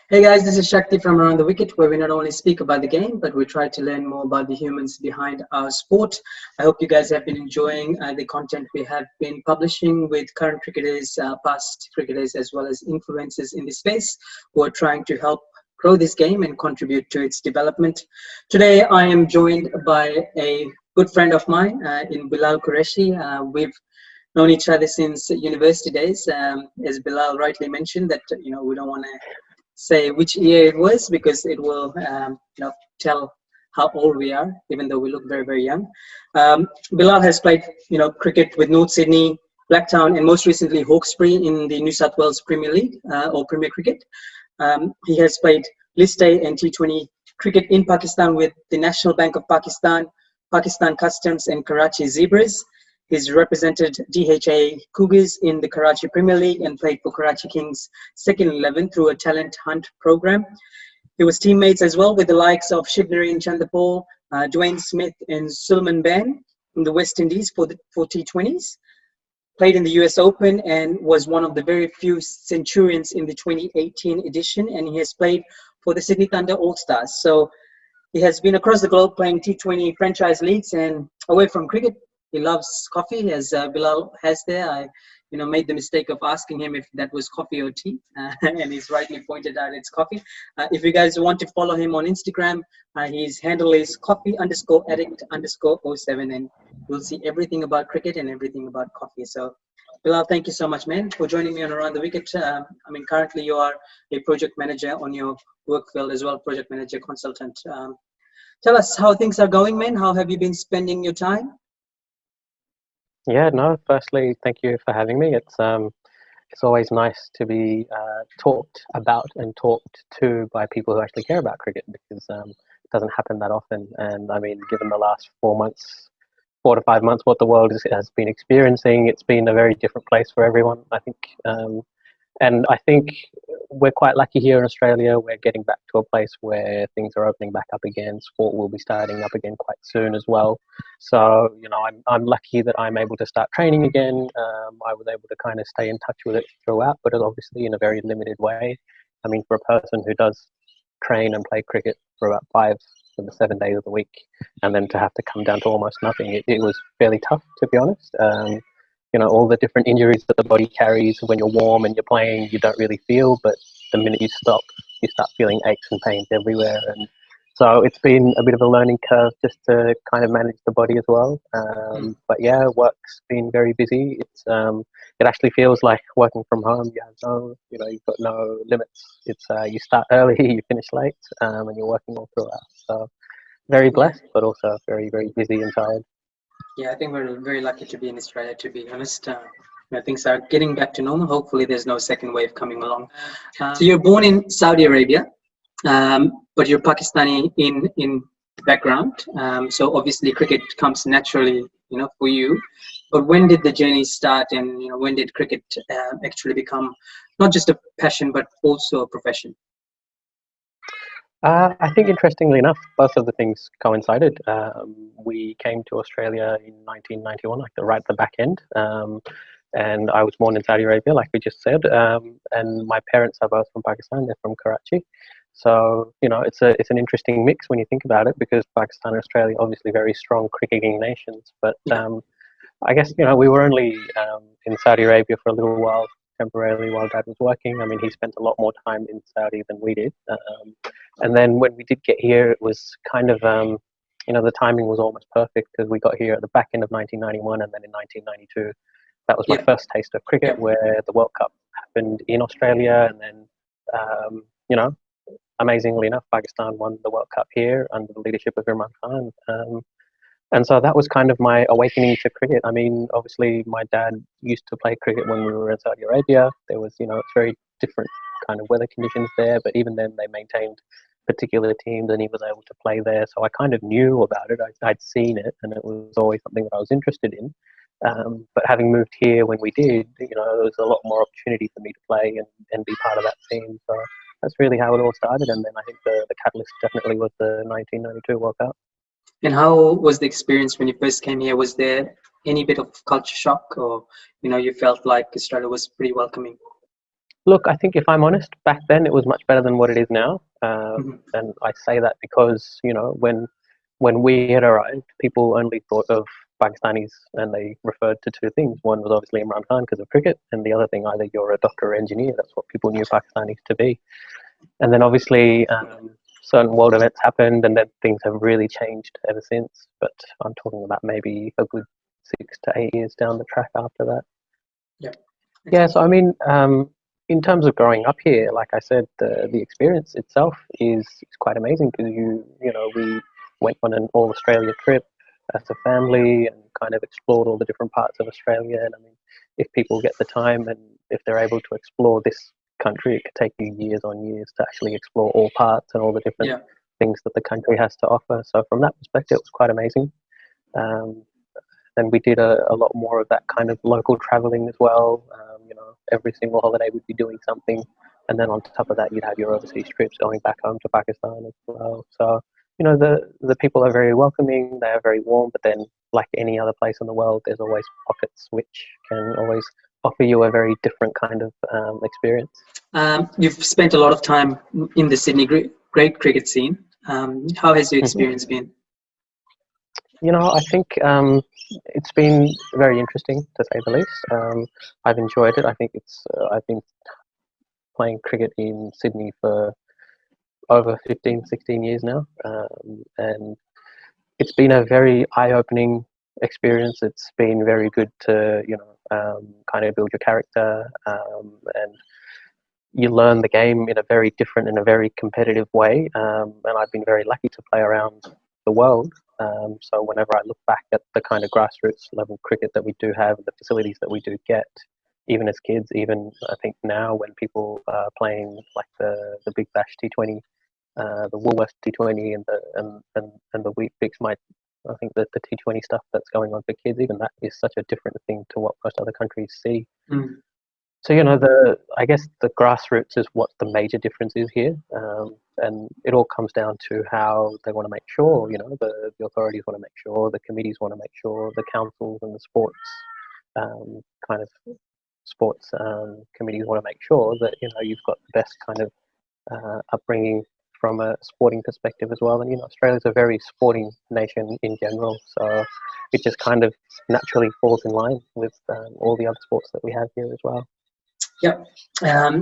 Hey guys, this is Shakti from Around the Wicket, where we not only speak about the game, but we try to learn more about the humans behind our sport. I hope you guys have been enjoying the content we have been publishing with current cricketers, past cricketers, as well as influencers in the space who are trying to help grow this game and contribute to its development. Today, I am joined by a good friend of mine in Bilal Qureshi. We've known each other since university days. As Bilal rightly mentioned, that we don't want to say which year it was because it will tell how old we are, even though we look very very young. Bilal has played cricket with North Sydney, Blacktown, and most recently Hawkesbury in the New South Wales Premier League or Premier Cricket. He has played List A and T20 cricket in Pakistan with the National Bank of Pakistan, Pakistan Customs, and Karachi Zebras. He's represented DHA Cougars in the Karachi Premier League and played for Karachi Kings second 11 through a talent hunt program. He was teammates as well with the likes of Shibnari and Chanderpaul, Dwayne Smith and Sulman Ban in the West Indies for T20s. Played in the US Open and was one of the very few Centurions in the 2018 edition, and he has played for the Sydney Thunder All-Stars. So he has been across the globe playing T20 franchise leagues, and away from cricket, he loves coffee, as Bilal has there. I made the mistake of asking him if that was coffee or tea, and he's rightly pointed out it's coffee. If you guys want to follow him on Instagram, his handle is coffee_addict_07, and you'll see everything about cricket and everything about coffee. So, Bilal, thank you so much, man, for joining me on Around the Wicket. Currently you are a project manager on your work field as well, project manager consultant. Tell us how things are going, man. How have you been spending your time? Yeah, no, firstly, thank you for having me. It's always nice to be talked about and talked to by people who actually care about cricket, because it doesn't happen that often. And I mean, given the last 4 to 5 months, what the world has been experiencing, it's been a very different place for everyone, I think. And I think we're quite lucky here in Australia. We're getting back to a place where things are opening back up again. Sport will be starting up again quite soon as well. So, I'm lucky that I'm able to start training again. I was able to kind of stay in touch with it throughout, but obviously in a very limited way. I mean, for a person who does train and play cricket for about 5 of the 7 days of the week, and then to have to come down to almost nothing, it was fairly tough, to be honest. All the different injuries that the body carries. When you're warm and you're playing, you don't really feel, but the minute you stop, you start feeling aches and pains everywhere. And so it's been a bit of a learning curve just to kind of manage the body as well. But yeah, work's been very busy. It actually feels like working from home. You have you've got no limits. It's you start early, you finish late, and you're working all throughout. So very blessed, but also very, very busy and tired. Yeah, I think we're very lucky to be in Australia, to be honest. Things are getting back to normal. Hopefully, there's no second wave coming along. So you're born in Saudi Arabia, but you're Pakistani in background. So obviously, cricket comes naturally, for you. But when did the journey start, and when did cricket actually become not just a passion but also a profession? I think, interestingly enough, both of the things coincided. We came to Australia in 1991, like right at the back end, and I was born in Saudi Arabia, like we just said. And my parents are both from Pakistan; they're from Karachi. So it's an interesting mix when you think about it, because Pakistan and Australia are obviously very strong cricketing nations. But I guess we were only in Saudi Arabia for a little while, temporarily, while Dad was working. I mean, he spent a lot more time in Saudi than we did. And then when we did get here, it was kind of, the timing was almost perfect, because we got here at the back end of 1991, and then in 1992, that was my first taste of cricket, where the World Cup happened in Australia. And then, amazingly enough, Pakistan won the World Cup here under the leadership of Imran Khan. And so that was kind of my awakening to cricket. I mean, obviously, my dad used to play cricket when we were in Saudi Arabia. There was, it's very different kind of weather conditions there, but even then they maintained particular teams, and he was able to play there. So I kind of knew about it. I'd seen it, and it was always something that I was interested in. But having moved here when we did, there was a lot more opportunity for me to play and be part of that team. So that's really how it all started. And then I think the catalyst definitely was the 1992 World Cup. And how was the experience when you first came here? Was there any bit of culture shock, or you felt like Australia was pretty welcoming? Look, I think if I'm honest, back then it was much better than what it is now. Mhm. And I say that because, when we had arrived, people only thought of Pakistanis and they referred to two things. One was obviously Imran Khan because of cricket, and the other thing, either you're a doctor or engineer. That's what people knew Pakistanis to be. And then obviously certain world events happened, and then things have really changed ever since. But I'm talking about maybe a good 6 to 8 years down the track after that. Yeah. Yeah, Okay. so I mean, in terms of growing up here, like I said, the experience itself is quite amazing because we went on an all Australia trip as a family and kind of explored all the different parts of Australia. And I mean, if people get the time and if they're able to explore this country, it could take you years on years to actually explore all parts and all the different Yeah. things that the country has to offer. So from that perspective, it was quite amazing. Um, then we did a lot more of that kind of local traveling as well. Every single holiday we'd be doing something, and then on top of that, you'd have your overseas trips going back home to Pakistan as well. So the people are very welcoming. They are very warm, but then like any other place in the world, there's always pockets which can always offer you a very different kind of experience. You've spent a lot of time in the Sydney great cricket scene. How has your Mhm. experience been? I think it's been very interesting to say the least. I've enjoyed it. I think I've been playing cricket in Sydney for over 15, 16 years now. And it's been a very eye-opening experience. It's been very good to, kind of build your character, and you learn the game in a very different and a very competitive way. And I've been very lucky to play around the world. So whenever I look back at the kind of grassroots level cricket that we do have, the facilities that we do get, even as kids, even I think now when people are playing like the Big Bash T20, the Woolworths T20, and the Wheat Bix might. I think that the T20 stuff that's going on for kids, even that is such a different thing to what most other countries see. Mm. So I guess the grassroots is what the major difference is here, and it all comes down to how they want to make sure. The authorities want to make sure, the committees want to make sure, the councils and the sports um, kind of sports committees want to make sure that you've got the best kind of upbringing from a sporting perspective as well. And Australia's a very sporting nation in general, so it just kind of naturally falls in line with all the other sports that we have here as well. Yeah.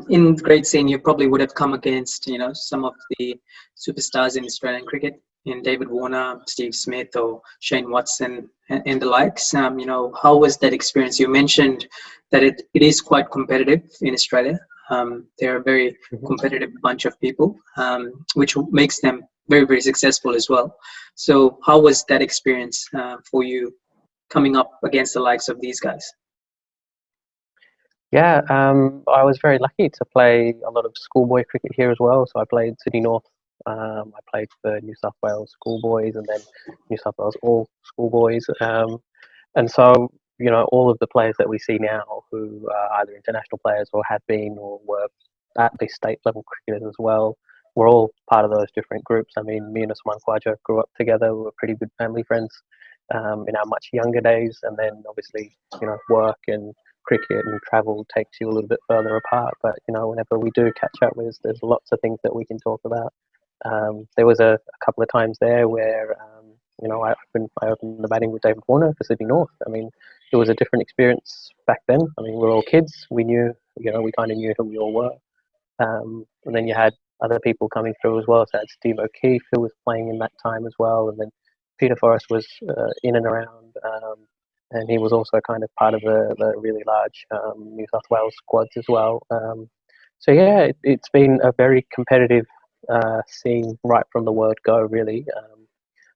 In grade scene, you probably would have come against, some of the superstars in Australian cricket, in David Warner, Steve Smith, or Shane Watson, and the likes. How was that experience? You mentioned that it is quite competitive in Australia. They're a very Mhm. competitive bunch of people, which makes them very, very successful as well. So, how was that experience for you coming up against the likes of these guys? Yeah, I was very lucky to play a lot of schoolboy cricket here as well. So I played Sydney North. I played for New South Wales schoolboys and then New South Wales all schoolboys. And so, all of the players that we see now who are either international players or have been or were at the state level cricketers as well, we're all part of those different groups. I mean, me and Usman Khwaja grew up together. We were pretty good family friends in our much younger days. And then obviously, work and cricket and travel takes you a little bit further apart. But, whenever we do catch up, there's lots of things that we can talk about. There was a couple of times there where I opened the batting with David Warner for Sydney North. I mean, it was a different experience back then. I mean, we were all kids. We knew, we kind of knew who we all were. And then you had other people coming through as well. So I had Steve O'Keefe, who was playing in that time as well. And then Peter Forrest was in and around. And he was also kind of part of the really large New South Wales squads as well. So yeah, it's been a very competitive scene right from the word go, really.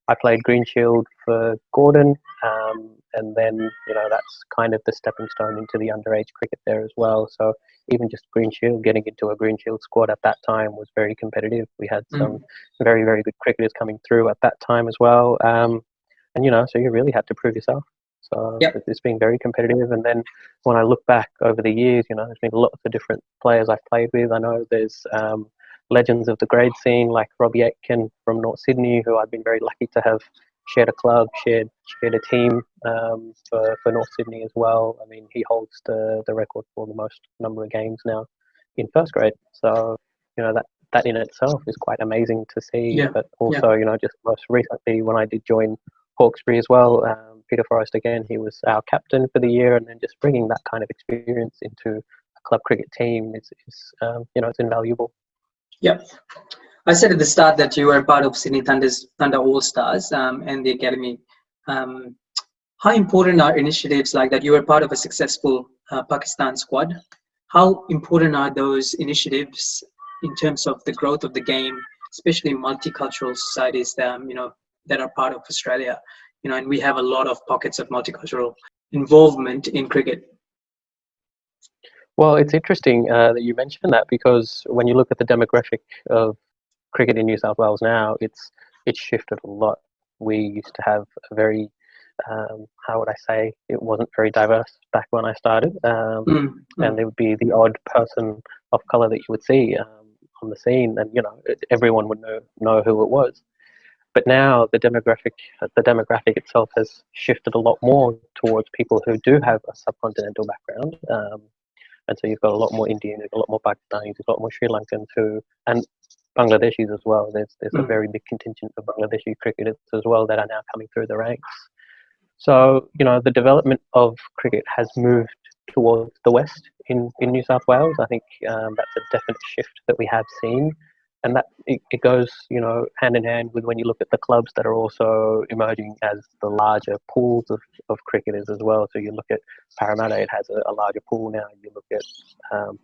I played Green Shield for Gordon, and then that's kind of the stepping stone into the underage cricket there as well. So even just Green Shield, getting into a Green Shield squad at that time was very competitive. We had some Mm. very very good cricketers coming through at that time as well, and so you really had to prove yourself. So Yep. it's been very competitive. And then when I look back over the years, there's been lots of different players I've played with. I know there's legends of the grade scene like Robbie Aitken from North Sydney, who I've been very lucky to have shared a club, shared a team for North Sydney as well. I mean, he holds the record for the most number of games now in first grade. So that in itself is quite amazing to see. Yeah, But yeah. also, just most recently when I did join Hawkesbury as well, Peter Forrest again, he was our captain for the year, and then just bringing that kind of experience into a club cricket team is it's invaluable. Yeah. I said at the start that you were part of Sydney Thunder All Stars and the academy. Um, how important are initiatives like that? You were part of a successful Pakistan squad. How important are those initiatives in terms of the growth of the game, especially in multicultural societies that that are part of Australia? And we have a lot of pockets of multicultural involvement in cricket. Well, it's interesting that you mentioned that, because when you look at the demographic of cricket in New South Wales now, it's shifted a lot. We used to have a very how would I say, it wasn't very diverse back when I started, Mm, and mm, there would be the odd person of color that you would see on the scene, and everyone would know who it was. But now the demographic itself has shifted a lot more towards people who do have a subcontinental background. And so you've got a lot more Indians, you've got a lot more Pakistanis, you've got more Sri Lankans and Bangladeshis as well. There's a mm, very big contingent of Bangladeshi cricketers as well that are now coming through the ranks. So, the development of cricket has moved towards the west in New South Wales. I think that's a definite shift that we have seen. And that it goes, hand in hand with when you look at the clubs that are also emerging as the larger pools of cricketers as well. So you look at Parramatta, it has a larger pool now. You look at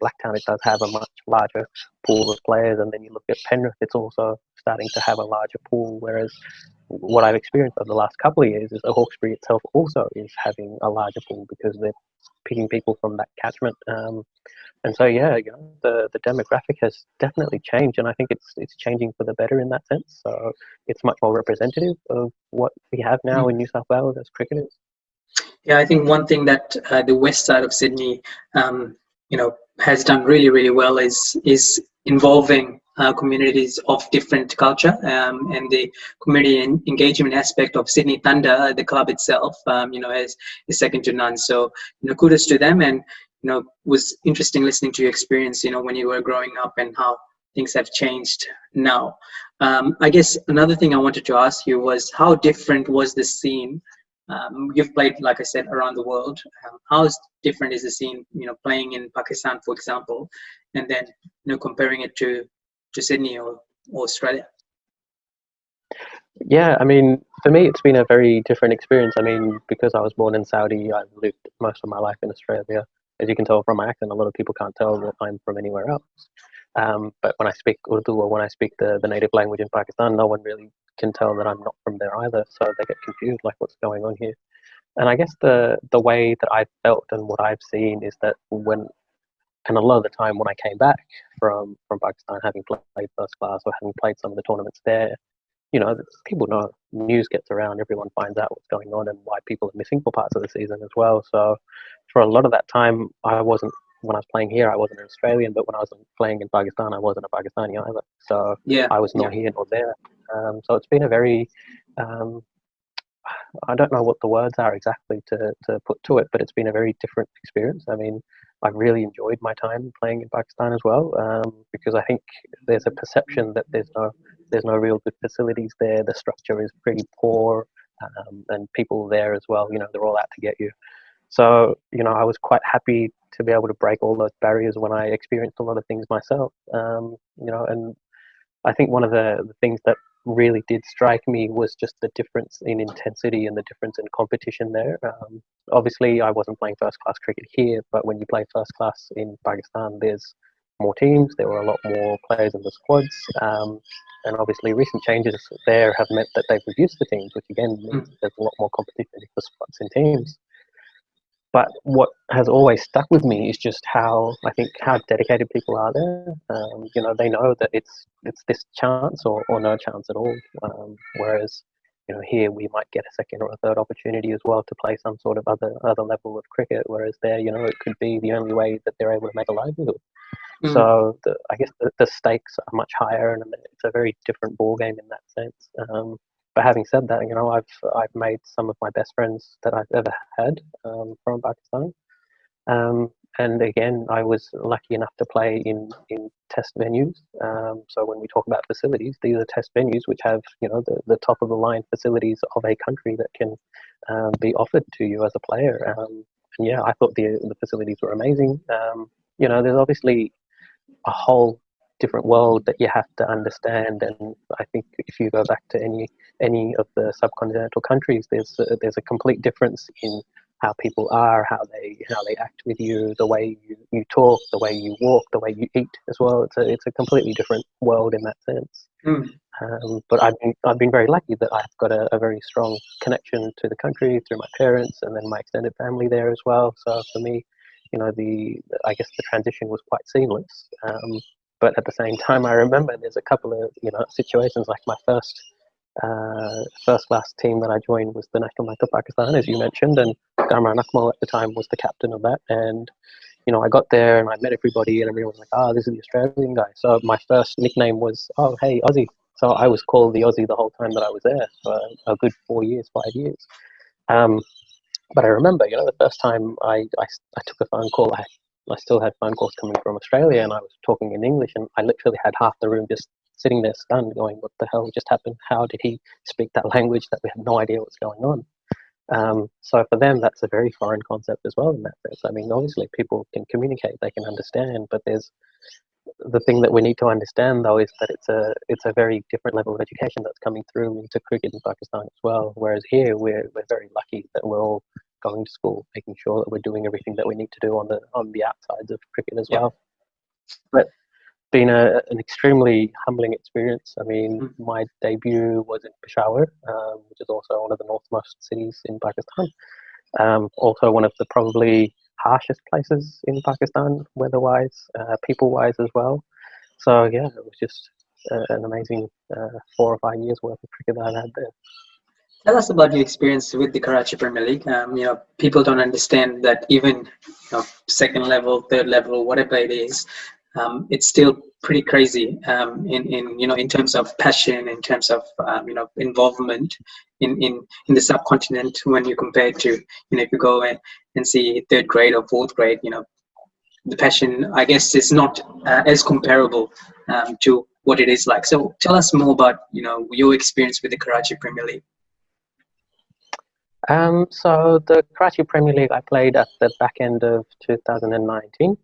Blacktown, it does have a much larger pool of players. And then you look at Penrith, it's also starting to have a larger pool. Whereas what I've experienced over the last couple of years is that Hawkesbury itself also is having a larger pool because they're picking people from that catchment. And so, yeah, the demographic has definitely changed, and I think it's changing for the better in that sense. So it's much more representative of what we have now mm. in New South Wales as cricketers. Yeah, I think one thing that the west side of Sydney, has done really, really well is involving communities of different culture, and the community engagement aspect of Sydney Thunder, the club itself, is second to none. So, kudos to them, and was interesting listening to your experience, when you were growing up and how things have changed now. I guess another thing I wanted to ask you was how different was the scene. You've played, like I said, around the world. How different is the scene, playing in Pakistan, for example, and then, comparing it to Sydney or Australia? Yeah, I mean, for me, it's been a very different experience. I mean, because I was born in Saudi, I've lived most of my life in Australia. As you can tell from my accent, a lot of people can't tell that I'm from anywhere else. But when I speak Urdu or when I speak the native language in Pakistan, no one really can tell that I'm not from there either. So they get confused, like, what's going on here? And I guess the way that I've felt and what I've seen is that and a lot of the time when I came back from Pakistan, having played first class or having played some of the tournaments there, people know, news gets around, everyone finds out what's going on and why people are missing for parts of the season as well. So for a lot of that time, when I was playing here, I wasn't an Australian, but when I was playing in Pakistan, I wasn't a Pakistani either. So Yeah, I was yeah. not here nor there. So it's been a very, um, I don't know what the words are exactly to put to it, but it's been a very different experience. I mean, I've really enjoyed my time playing in Pakistan as well, because I think there's a perception that there's no real good facilities there. The structure is pretty poor, and people there as well, they're all out to get you. So, I was quite happy to be able to break all those barriers when I experienced a lot of things myself. And I think one of the things that really did strike me was just the difference in intensity and the difference in competition there. Obviously, I wasn't playing first class cricket here, but when you play first class in Pakistan, there's more teams, there were a lot more players in the squads. And obviously, recent changes there have meant that they've reduced the teams, which again means Mm, there's a lot more competition for spots in teams. But what has always stuck with me is just how dedicated people are there. They know that it's this chance or no chance at all. Whereas, here we might get a second or a third opportunity as well to play some sort of other level of cricket. Whereas there, it could be the only way that they're able to make a livelihood. mm. So I guess the stakes are much higher, and it's a very different ball game in that sense. But having said that, I've made some of my best friends that I've ever had from Pakistan. And again, I was lucky enough to play in test venues. So when we talk about facilities, these are test venues which have, the top of the line facilities of a country that can be offered to you as a player. And yeah, I thought the facilities were amazing. There's obviously a whole different world that you have to understand, and I think if you go back to any of the subcontinental countries, there's a complete difference in how people are, how they act with you, the way you talk, the way you walk, the way you eat as well. It's a completely different world in that sense. Mm. But I've been very lucky that I've got a very strong connection to the country through my parents and then my extended family there as well. So for me, I guess the transition was quite seamless. But at the same time, I remember there's a couple of situations, like my first class team that I joined was the National Bank of Pakistan, as you mentioned, and Kamran Akmal at the time was the captain of that. And I got there and I met everybody, and everyone was like, "Oh, this is the Australian guy." So my first nickname was, "Oh, hey, Aussie." So I was called the Aussie the whole time that I was there for a good 4 years, 5 years. But I remember, the first time I took a phone call, I still had phone calls coming from Australia, and I was talking in English, and I literally had half the room just sitting there stunned, going, "What the hell just happened? How did he speak that language that we had no idea what's going on?" So for them, that's a very foreign concept as well in that sense. I mean, obviously people can communicate, they can understand, but there's the thing that we need to understand though is that it's a very different level of education that's coming through into cricket in Pakistan as well. Whereas here we're very lucky that we're all going to school, making sure that we're doing everything that we need to do on the outsides of cricket as well. But been an extremely humbling experience. I mean, my debut was in Peshawar, which is also one of the northmost cities in Pakistan. Also one of the probably harshest places in Pakistan, weather-wise, people-wise as well. So yeah, it was just an amazing 4 or 5 years worth of cricket that I had there. Tell us about your experience with the Karachi Premier League. People don't understand that even second level, third level, whatever it is, it's still pretty crazy in terms of passion, in terms of involvement in the subcontinent when you compare it to if you go and see third grade or fourth grade, the passion, I guess, is not as comparable to what it is like. So tell us more about your experience with the Karachi Premier League. So the Karachi Premier League, I played at the back end of 2019.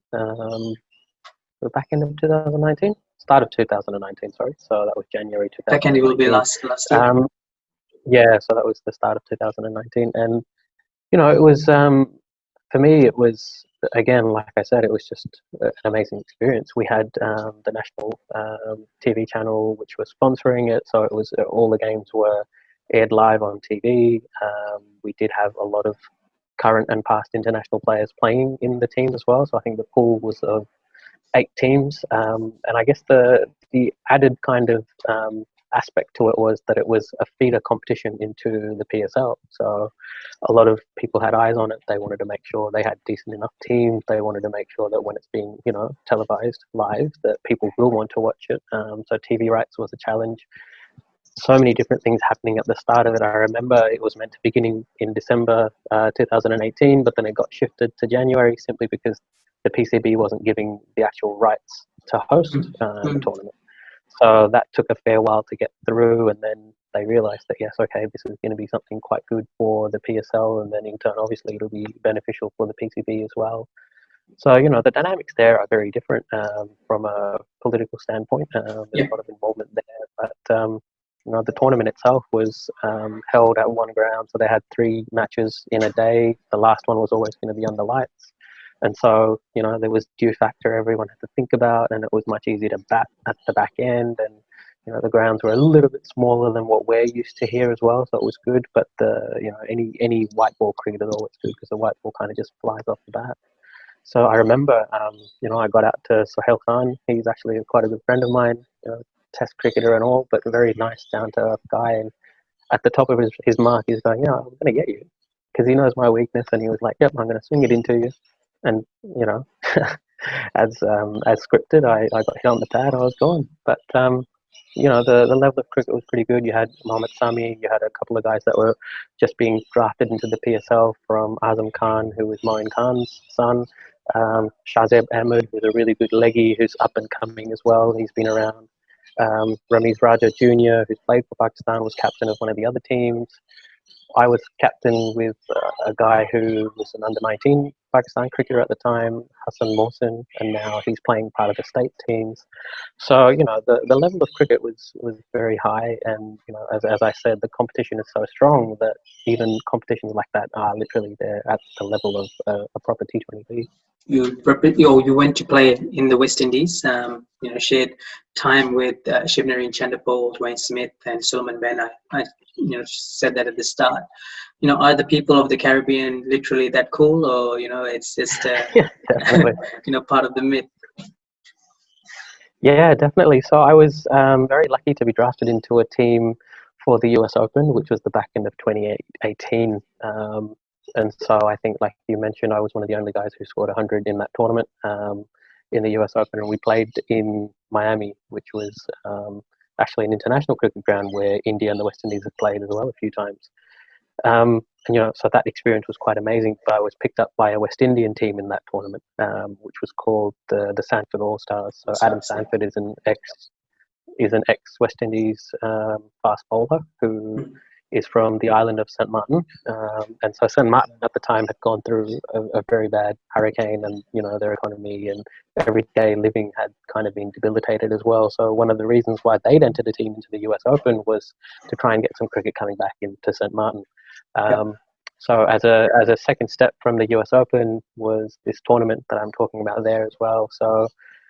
The back end of 2019, start of 2019. Sorry, so that was January 2019. Back end will be last year. Yeah, so that was the start of 2019, and it was for me. It was, again, like I said, it was just an amazing experience. We had the national TV channel which was sponsoring it, so it was all the games were aired live on TV. We did have a lot of current and past international players playing in the team as well. So I think the pool was of 8 teams, and I guess the added kind of aspect to it was that it was a feeder competition into the PSL. So a lot of people had eyes on it. They wanted to make sure they had decent enough teams. They wanted to make sure that when it's being televised live, that people will want to watch it. So TV rights was a challenge. So many different things happening at the start of it. I remember it was meant to begin in December 2018, but then it got shifted to January simply because the PCB wasn't giving the actual rights to host the tournament. So that took a fair while to get through, and then they realised that yes, okay, this is going to be something quite good for the PSL, and then in turn, obviously, it'll be beneficial for the PCB as well. So the dynamics there are very different from a political standpoint. There's a lot of involvement there, but the tournament itself was held at one ground, so they had 3 matches in a day. The last one was always going to be under lights. And so, there was due factor everyone had to think about, and it was much easier to bat at the back end. And, the grounds were a little bit smaller than what we're used to here as well, so it was good. But any white ball cricket is always good because the white ball kind of just flies off the bat. So I remember, I got out to Sohail Khan. He's actually quite a good friend of mine, test cricketer and all, but a very nice, down-to-earth guy. And at the top of his mark, he's going, I'm going to get you. Because he knows my weakness, and he was like, yep, I'm going to swing it into you. And, as scripted, I got hit on the pad, I was gone. But, the level of cricket was pretty good. You had Mohammad Sami, you had a couple of guys that were just being drafted into the PSL from Azam Khan, who was Moin Khan's son. Shazeb Ahmed, who's a really good leggy, who's up and coming as well. He's been around. Ramiz Raja Jr., who's played for Pakistan, was captain of one of the other teams. I was captain with a guy who was an under-19 Pakistan cricketer at the time, Hassan Mohsin, and now he's playing part of the state teams. So, the level of cricket was very high, and, as I said, the competition is so strong that even competitions like that are literally there at the level of a proper T20 league. You went to play in the West Indies. Shared time with Shivnari Chanderpaul, Dwayne Smith, and Sulman Ben. I said that at the start. Are the people of the Caribbean literally that cool, or it's just Yeah, definitely. part of the myth? Yeah, definitely. So I was very lucky to be drafted into a team for the US Open, which was the back end of 2018. And so I think, like you mentioned, I was one of the only guys who scored 100 in that tournament in the US Open. And we played in Miami, which was actually an international cricket ground where India and the West Indies have played as well a few times. So that experience was quite amazing. But I was picked up by a West Indian team in that tournament, which was called the Sanford All Stars. So Adam Sanford is an ex West Indies fast bowler who is from the island of St. Martin. And so St. Martin at the time had gone through a very bad hurricane, and their economy and everyday living had kind of been debilitated as well. So one of the reasons why they'd entered the team into the US Open was to try and get some cricket coming back into St. Martin. So as a second step from the US Open was this tournament that I'm talking about there as well. So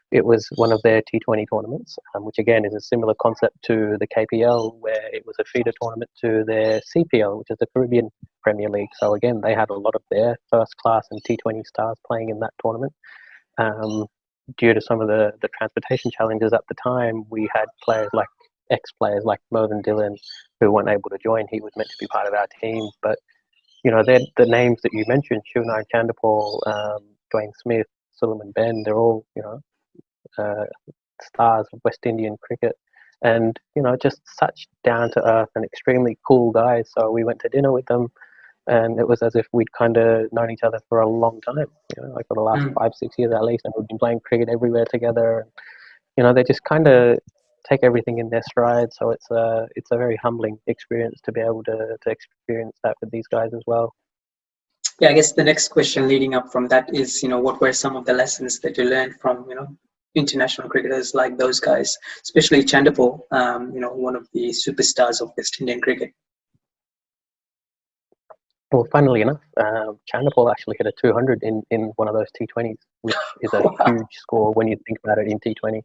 it was one of their T20 tournaments, which again is a similar concept to the KPL, where it was a feeder tournament to their CPL, which is the Caribbean Premier League. So again, they had a lot of their first class and T20 stars playing in that tournament. Due to some of the transportation challenges at the time, we had ex-players like Mervyn Dillon who weren't able to join. He was meant to be part of our team, but the names that you mentioned, Shivnari Chanderpaul, Dwayne Smith, Sulman Ben, they're all stars of West Indian cricket, and just such down to earth and extremely cool guys. So we went to dinner with them, and it was as if we'd kind of known each other for a long time, like for the last 5-6 years at least, and we've been playing cricket everywhere together. And, they just kind of take everything in their stride. So it's a very humbling experience to be able to experience that with these guys as well. Yeah, I guess the next question leading up from that is, what were some of the lessons that you learned from, international cricketers like those guys, especially Chanderpaul, one of the superstars of West Indian cricket? Well, funnily enough, Chanderpaul actually hit a 200 in one of those T20s, which is a huge score when you think about it in T20.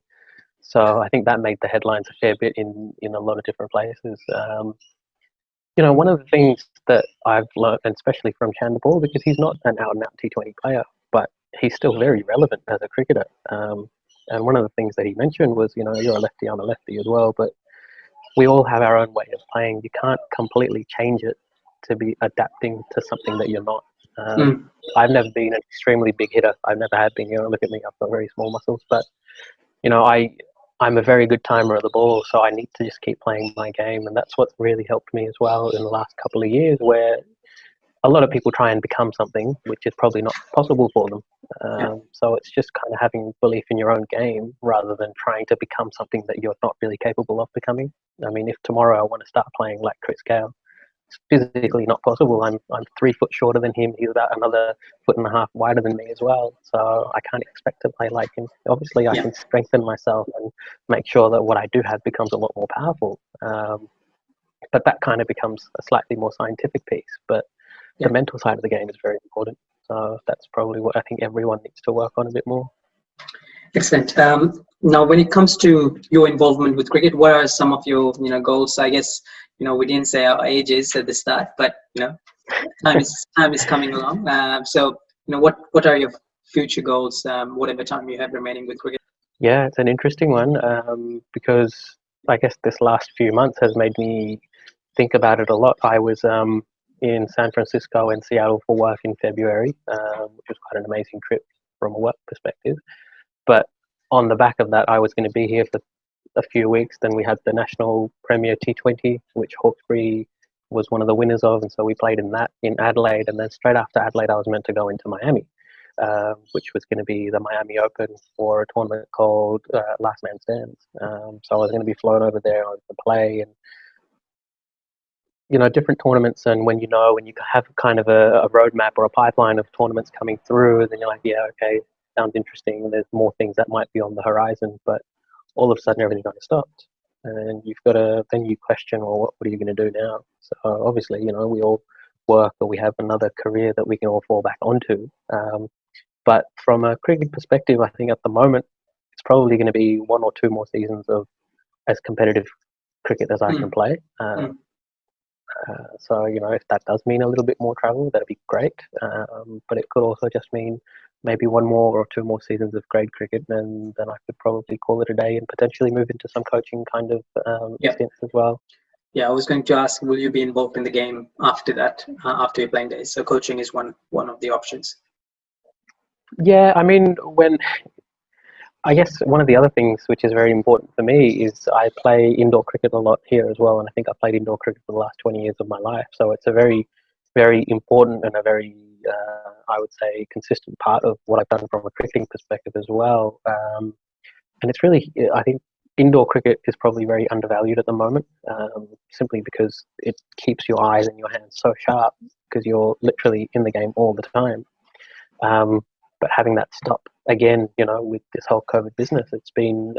So I think that made the headlines a fair bit in a lot of different places. One of the things that I've learned, and especially from Chanderpaul, because he's not an out-and-out T20 player, but he's still very relevant as a cricketer. And one of the things that he mentioned was, you're a lefty, I'm a lefty as well, but we all have our own way of playing. You can't completely change it to be adapting to something that you're not. I've never been an extremely big hitter. I've never had been. Look at me, I've got very small muscles, but I'm a very good timer of the ball, so I need to just keep playing my game, and that's what really helped me as well in the last couple of years, where a lot of people try and become something which is probably not possible for them. So it's just kind of having belief in your own game rather than trying to become something that you're not really capable of becoming. I mean, if tomorrow I want to start playing like Chris Gale, it's physically not possible. I'm 3 foot shorter than him. He's about another 1.5 foot wider than me as well. So I can't expect to play like him. Obviously, I can strengthen myself and make sure that what I do have becomes a lot more powerful. But that kind of becomes a slightly more scientific piece. But the mental side of the game is very important. So that's probably what I think everyone needs to work on a bit more. Excellent. Now, when it comes to your involvement with cricket, what are some of your goals? I guess we didn't say our ages at the start, but time is coming along. So what are your future goals? Whatever time you have remaining with cricket. Yeah, it's an interesting one because I guess this last few months has made me think about it a lot. I was in San Francisco and Seattle for work in February, which was quite an amazing trip from a work perspective. But on the back of that, I was going to be here for a few weeks. Then we had the National Premier T20, which Hawkesbury was one of the winners of, and so we played in that in Adelaide. And then straight after Adelaide, I was meant to go into Miami. which was going to be the Miami Open for a tournament called Last Man Stands. So I was going to be flown over there to play, and different tournaments. And when you have kind of a roadmap or a pipeline of tournaments coming through, then you're like, yeah, okay, sounds interesting. There's more things that might be on the horizon, but all of a sudden everything kind of stopped, and you've got to then you question, well, what are you going to do now? So obviously, we all work, or we have another career that we can all fall back onto. But from a cricket perspective, I think at the moment it's probably going to be 1 or 2 more seasons of as competitive cricket as I can play. So if that does mean a little bit more travel, that'd be great. But it could also just mean maybe 1 or 2 more seasons of grade cricket, and then I could probably call it a day and potentially move into some coaching kind of stints as well. Yeah, I was going to ask, will you be involved in the game after that, after your playing days? So coaching is one of the options. Yeah, I mean, I guess one of the other things which is very important for me is I play indoor cricket a lot here as well, and I think I've played indoor cricket for the last 20 years of my life. So it's a very, very important and a very, I would say, consistent part of what I've done from a cricketing perspective as well. And it's really, I think, indoor cricket is probably very undervalued at the moment, simply because it keeps your eyes and your hands so sharp because you're literally in the game all the time. But having that stop again, with this whole COVID business, it's been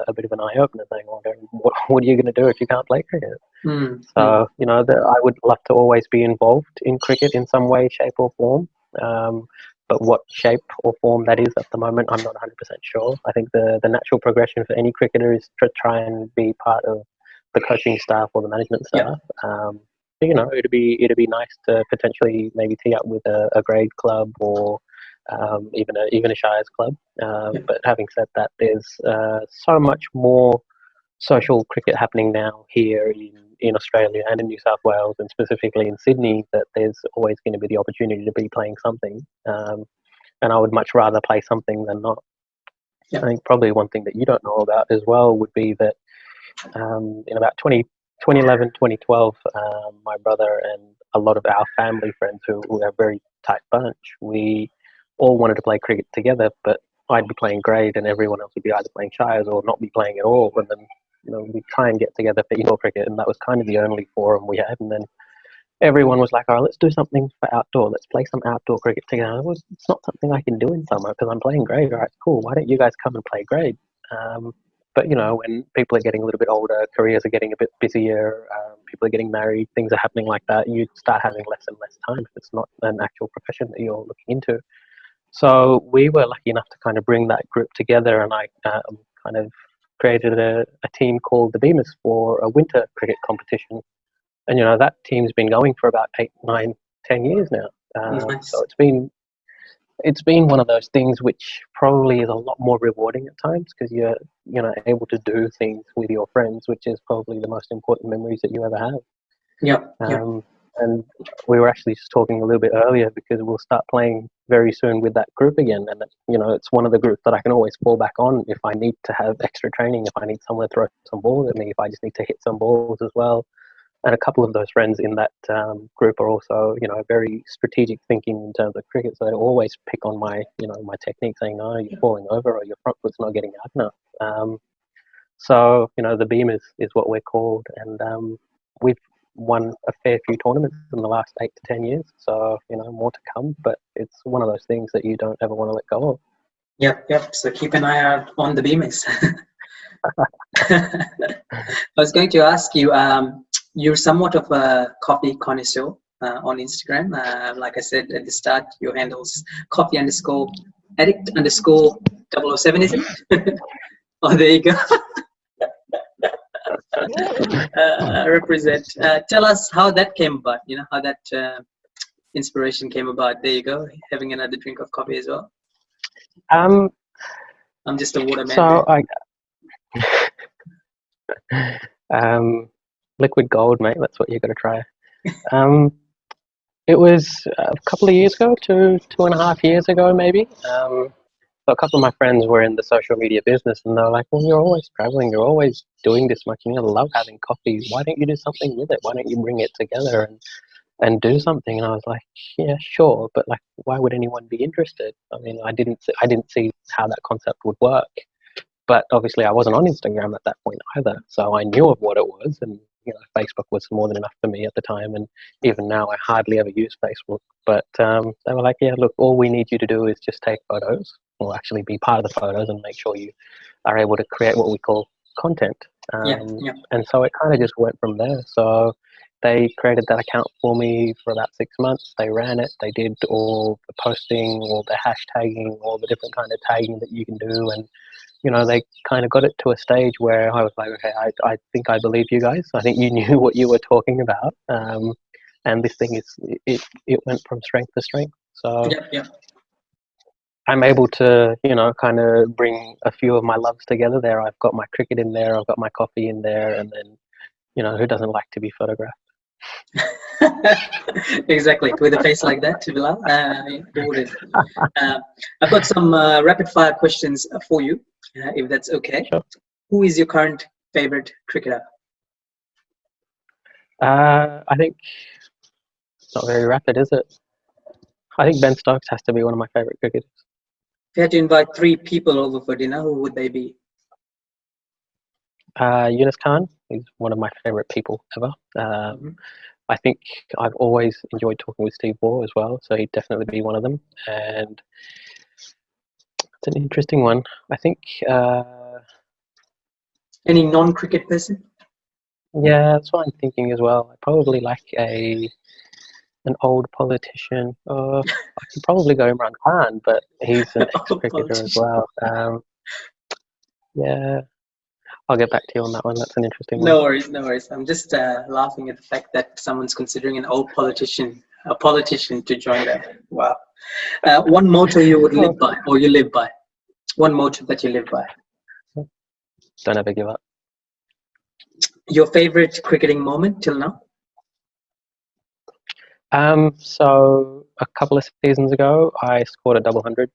a bit of an eye-opener saying, well, what are you going to do if you can't play cricket? So, I would love to always be involved in cricket in some way, shape or form. But what shape or form that is at the moment, I'm not 100% sure. I think the natural progression for any cricketer is to try and be part of the coaching staff or the management staff. It'd be nice to potentially maybe tee up with a grade club or even a Shires club. But having said that, there's so much more social cricket happening now here in Australia and in New South Wales, and specifically in Sydney, that there's always going to be the opportunity to be playing something. And I would much rather play something than not. I think probably one thing that you don't know about as well would be that in about 2011, 2012, my brother and a lot of our family friends who are a very tight bunch, we all wanted to play cricket together, but I'd be playing grade and everyone else would be either playing Shires or not be playing at all. And then, we'd try and get together for indoor cricket, and that was kind of the only forum we had. And then everyone was like, all right, let's do something for outdoor. Let's play some outdoor cricket together. It's not something I can do in summer because I'm playing grade. All right, cool. Why don't you guys come and play grade? But, when people are getting a little bit older, careers are getting a bit busier, people are getting married, things are happening like that, you start having less and less time if it's not an actual profession that you're looking into. So we were lucky enough to kind of bring that group together, and I kind of created a team called the Beamers for a winter cricket competition. And, that team's been going for about 8, 9, 10 years now. Nice. So it's been one of those things which probably is a lot more rewarding at times because you're able to do things with your friends, which is probably the most important memories that you ever have. And we were actually just talking a little bit earlier because we'll start playing very soon with that group again. And, it's one of the groups that I can always fall back on if I need to have extra training, if I need someone to throw some balls at me, if I just need to hit some balls as well. And a couple of those friends in that group are also, very strategic thinking in terms of cricket. So they always pick on my technique, saying, no, you're falling over or your front foot's not getting out enough. So, the Beamers is what we're called. And we've won a fair few tournaments in the last 8 to 10 years. So, more to come. But it's one of those things that you don't ever want to let go of. Yep. So keep an eye out on the Beamers. I was going to ask you, you're somewhat of a coffee connoisseur on Instagram. Like I said at the start, your handle's coffee_addict_007, is it? Oh, there you go. Represent. Tell us how that came about, how that inspiration came about. There you go, having another drink of coffee as well. I'm just a waterman. So liquid gold, mate. That's what you got to try. It was a couple of years ago, 2.5 years ago, maybe. So a couple of my friends were in the social media business, and they were like, "Well, you're always traveling. You're always doing this much. You love having coffee. Why don't you do something with it? Why don't you bring it together?" And and do something. And I was like, yeah, sure, but like, why would anyone be interested? I mean, I didn't see how that concept would work. But obviously, I wasn't on Instagram at that point either, so I knew of what it was, and Facebook was more than enough for me at the time. And even now, I hardly ever use Facebook. But they were like, "Yeah, look, all we need you to do is just take photos, or actually be part of the photos, and make sure you are able to create what we call content." Yeah, yeah. And so it kind of just went from there. So they created that account for me for about 6 months. They ran it. They did all the posting, all the hashtagging, all the different kind of tagging that you can do, and they kind of got it to a stage where I was like, okay, I think I believe you guys. I think you knew what you were talking about. And this thing it went from strength to strength. So Yeah, yeah. I'm able to, kind of bring a few of my loves together there. I've got my cricket in there. I've got my coffee in there. And then, who doesn't like to be photographed? Exactly, with a face like that, Bilal. Who wouldn't? I've got some rapid fire questions for you, if that's okay. Sure. Who is your current favorite cricketer? I think it's not very rapid, is it? I think Ben Stokes has to be one of my favorite cricketers. If you had to invite 3 people over for dinner, who would they be? Yunus Khan is one of my favorite people ever. I think I've always enjoyed talking with Steve Waugh as well, so he'd definitely be one of them. And it's an interesting one. I think, Any non-cricket person? yeah, that's what I'm thinking as well. I probably like an old politician. I could probably go Imran Khan, but he's an ex-cricketer as well. Yeah, I'll get back to you on that one. That's an interesting one. No worries, no worries. I'm just laughing at the fact that someone's considering an old politician, a politician to join them. Wow. One motto you would live by, or you live by. One motto that you live by. Don't ever give up. Your favorite cricketing moment till now? So a couple of seasons ago, I scored a double hundred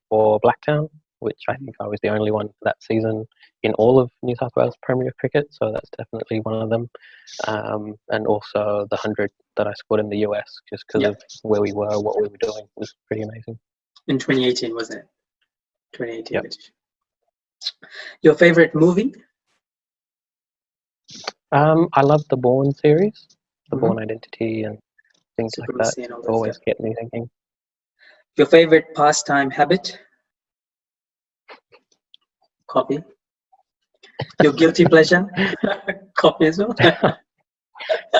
for Blacktown, which I think I was the only one for that season in all of New South Wales Premier Cricket. So that's definitely one of them. And also the 100 that I scored in the US, just because of where we were, what we were doing, was pretty amazing. In 2018, wasn't it? 2018. Yep. Your favorite movie? I love the Bourne series, the Bourne Identity, and things like that. Always get me thinking. Your favorite pastime habit? Coffee. Your guilty pleasure? Coffee as well.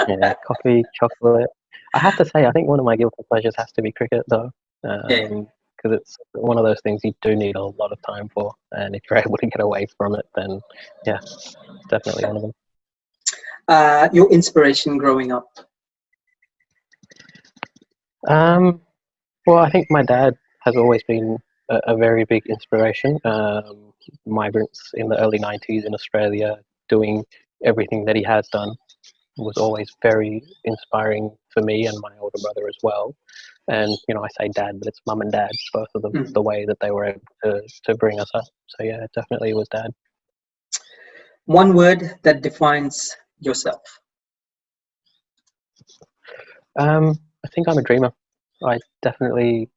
Yeah, coffee, chocolate. I have to say, I think one of my guilty pleasures has to be cricket, though, because it's one of those things you do need a lot of time for, and if you're able to get away from it, then yeah, it's definitely one of them. Your inspiration growing up? Well, I think my dad has always been a very big inspiration. Migrants in the early 90s in Australia, doing everything that he has done, was always very inspiring for me and my older brother as well. And I say dad, but it's mum and dad, both of them, the way that they were able to bring us up. So yeah, it definitely was dad. One word that defines yourself? I think I'm a dreamer. I definitely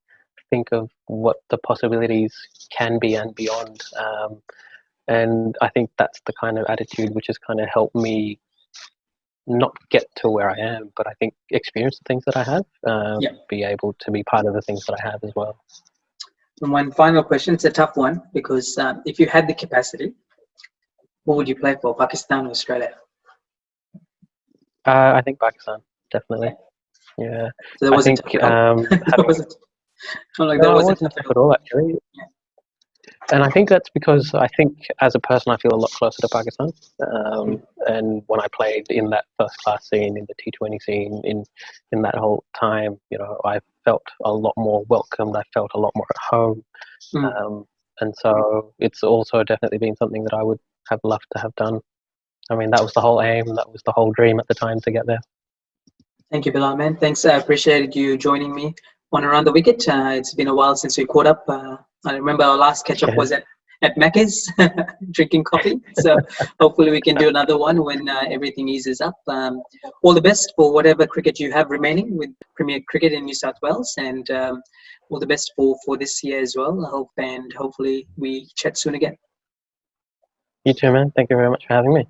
think of what the possibilities can be and beyond. And I think that's the kind of attitude which has kind of helped me not get to where I am, but I think experience the things that I have, be able to be part of the things that I have as well. And one final question, it's a tough one, because if you had the capacity, what would you play for, Pakistan or Australia? I think Pakistan, definitely. Yeah. So that wasn't tough at all. That wasn't tough at all, actually. Yeah. And I think that's because I think as a person I feel a lot closer to Pakistan. And when I played in that first class scene, in the T20 scene, in that whole time, I felt a lot more welcomed. I felt a lot more at home. And so it's also definitely been something that I would have loved to have done. I mean, that was the whole aim. That was the whole dream at the time to get there. Thank you, Bilal, man. Thanks. I appreciated you joining me on Around the Wicket. It's been a while since we caught up. I remember our last catch-up was at at Macca's drinking coffee. So hopefully we can do another one when everything eases up. All the best for whatever cricket you have remaining with Premier Cricket in New South Wales, and all the best for this year as well. I hope, and hopefully we chat soon again. You too, man. Thank you very much for having me.